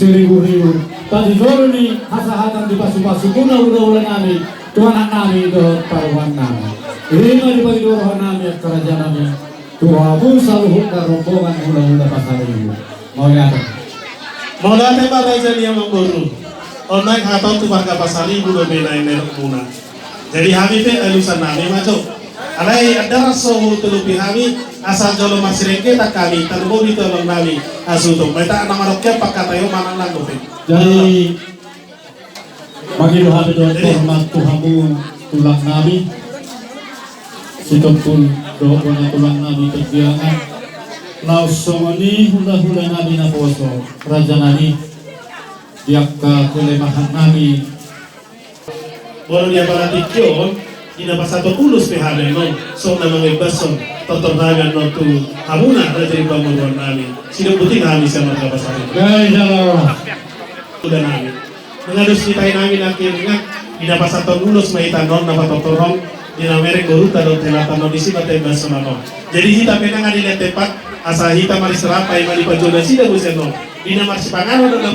seribu-ribu. Tadi dulu nih hasa-hatan di pasu-pasu guna udah nami, tuanak nami itu taruhan nami. Lima di bagi dua nami kerajaan nami. Tua pun selalu hukar rombongan udah pasar ibu. Mau lihat? Mau lihat apa raja yang memburu? Online atau tu warga pasar ibu udah benain merek muna. Jadi kami pe elusan nami macam. Alai ada rasa telupi kami asal jolo masirengke tak kami terbo di tolong nami asuto. Mereka nama roket pakai tayo mana lang dope. Jadi bagi doa doa hormat Tuhanmu tulang nami. Situpun doa tulang nami terbiangan. Langsung ini hula-hula nami na poso raja nami. Diakka kelemahan nami. Baru dia paratikyon. Ina pasato ulus pehale no so na mga bason totornagan no tu hamuna dari pamuruan nami sino puting kami sa mga pasarin Guys, halo. udah nami mengadus kita namin akhirnya ina pasato ulus maita non na patotorong ina merek goruta do telata no disi batay bason no jadi hita penang adile tepat asa hita marisrapa imali pajola sida buseno ina marsipangano do